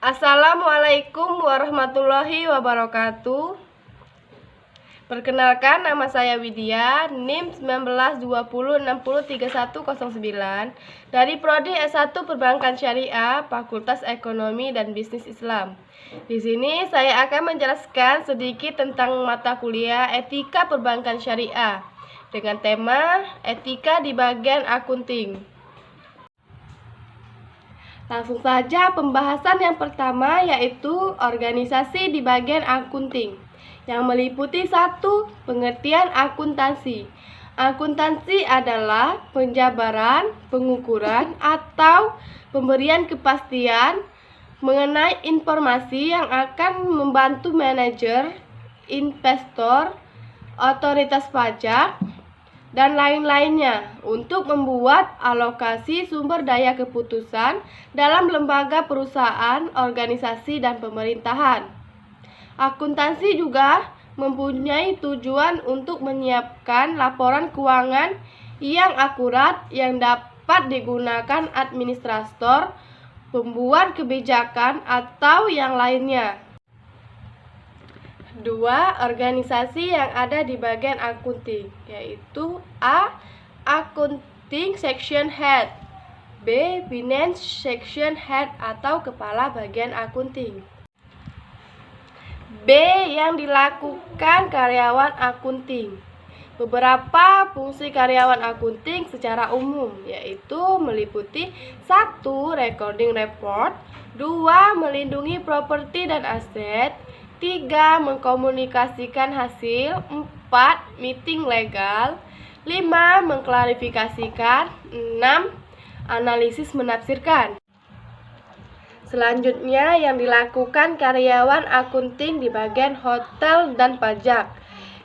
Assalamualaikum warahmatullahi wabarakatuh. Perkenalkan, nama saya Widya, NIM 1920603109 dari Prodi S1 Perbankan Syariah, Fakultas Ekonomi dan Bisnis Islam. Di sini saya akan menjelaskan sedikit tentang mata kuliah Etika Perbankan Syariah dengan tema Etika di bagian akunting. Langsung saja pembahasan yang pertama, yaitu organisasi di bagian akunting, yang meliputi 1. Pengertian akuntansi. Akuntansi adalah penjabaran, pengukuran, atau pemberian kepastian mengenai informasi yang akan membantu manajer, investor, otoritas pajak, dan lain-lainnya untuk membuat alokasi sumber daya keputusan dalam lembaga perusahaan, organisasi, dan pemerintahan. Akuntansi juga mempunyai tujuan untuk menyiapkan laporan keuangan yang akurat yang dapat digunakan administrator, pembuat kebijakan, atau yang lainnya. 2. Organisasi yang ada di bagian akunting, yaitu A. Accounting Section Head, B. Finance Section Head atau Kepala Bagian Akunting. B. Yang dilakukan karyawan akunting. Beberapa fungsi karyawan akunting secara umum, yaitu meliputi 1. Recording report, 2. Melindungi properti dan aset, 3. Mengkomunikasikan hasil, 4. Meeting legal, 5. Mengklarifikasikan, 6. Analisis menafsirkan. Selanjutnya, yang dilakukan karyawan akunting di bagian hotel dan pajak,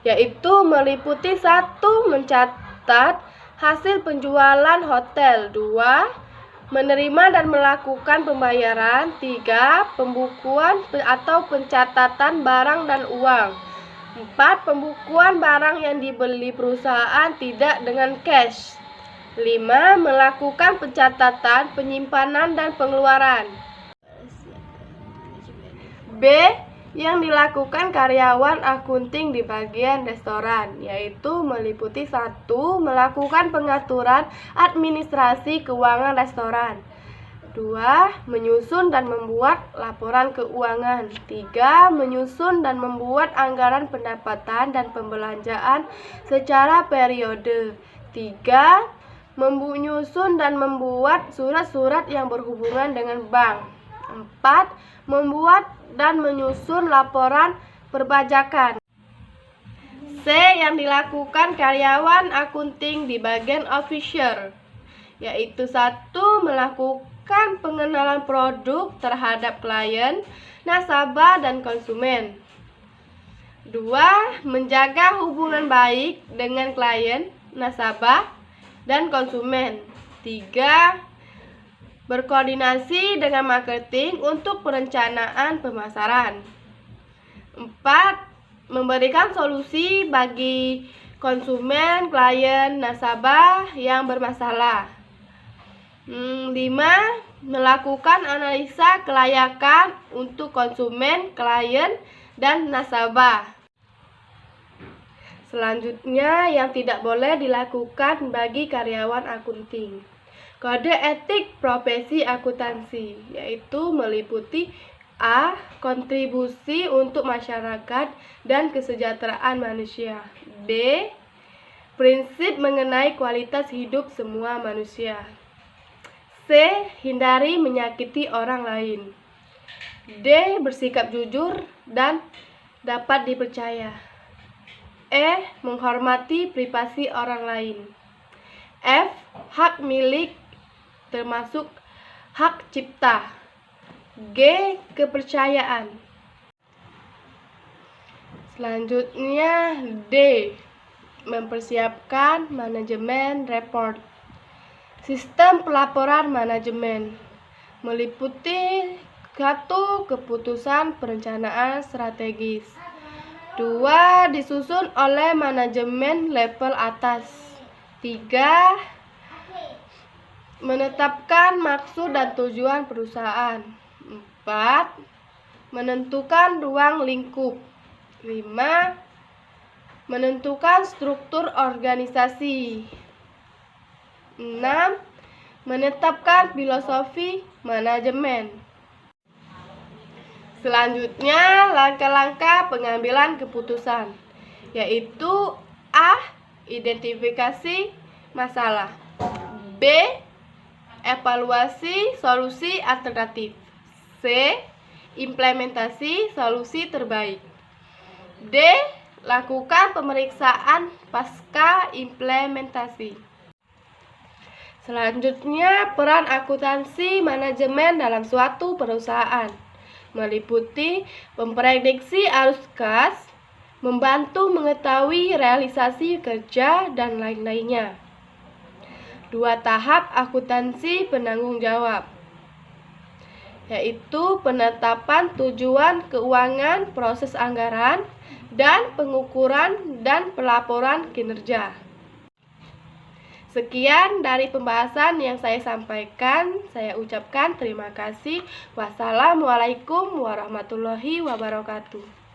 yaitu meliputi 1. Mencatat hasil penjualan hotel, 2. Menerima dan melakukan pembayaran, 3. Pembukuan atau pencatatan barang dan uang, 4. Pembukuan barang yang dibeli perusahaan tidak dengan cash, 5. Melakukan pencatatan penyimpanan dan pengeluaran. B. Yang dilakukan karyawan akunting di bagian restoran, yaitu meliputi 1. Melakukan pengaturan administrasi keuangan restoran, 2. Menyusun dan membuat laporan keuangan, 3. Menyusun dan membuat anggaran pendapatan dan pembelanjaan secara periode, 3. Menyusun dan membuat surat-surat yang berhubungan dengan bank, 4. Membuat dan menyusun laporan perpajakan. C. Yang dilakukan karyawan akunting di bagian officer, yaitu 1. Melakukan pengenalan produk terhadap klien, nasabah, dan konsumen, 2. Menjaga hubungan baik dengan klien, nasabah, dan konsumen, 3. Berkoordinasi dengan marketing untuk perencanaan pemasaran, 4. Memberikan solusi bagi konsumen, klien, nasabah yang bermasalah, 5. Melakukan analisa kelayakan untuk konsumen, klien, dan nasabah. Selanjutnya, yang tidak boleh dilakukan bagi karyawan akunting. Kode etik profesi akuntansi, yaitu meliputi A. Kontribusi untuk masyarakat dan kesejahteraan manusia, B. Prinsip mengenai kualitas hidup semua manusia, C. Hindari menyakiti orang lain, D. Bersikap jujur dan dapat dipercaya, E. Menghormati privasi orang lain, F. Hak milik termasuk hak cipta, G. Kepercayaan. Selanjutnya, D. Mempersiapkan manajemen report. Sistem pelaporan manajemen meliputi 1. Keputusan perencanaan strategis, 2. Disusun oleh manajemen level atas, 3. Menetapkan maksud dan tujuan perusahaan, 4. Menentukan ruang lingkup. 5. Menentukan struktur organisasi. 6. Menetapkan filosofi manajemen. Selanjutnya, langkah-langkah pengambilan keputusan, yaitu A. Identifikasi masalah. B. Evaluasi solusi alternatif. C. Implementasi solusi terbaik. D. Lakukan pemeriksaan pasca implementasi. Selanjutnya, peran akuntansi manajemen dalam suatu perusahaan meliputi memprediksi arus kas, membantu mengetahui realisasi kerja, dan lain-lainnya. 2 tahap akuntansi penanggung jawab, yaitu penetapan tujuan keuangan, proses anggaran, dan pengukuran dan pelaporan kinerja. Sekian dari pembahasan yang saya sampaikan. Saya ucapkan terima kasih. Wassalamualaikum warahmatullahi wabarakatuh.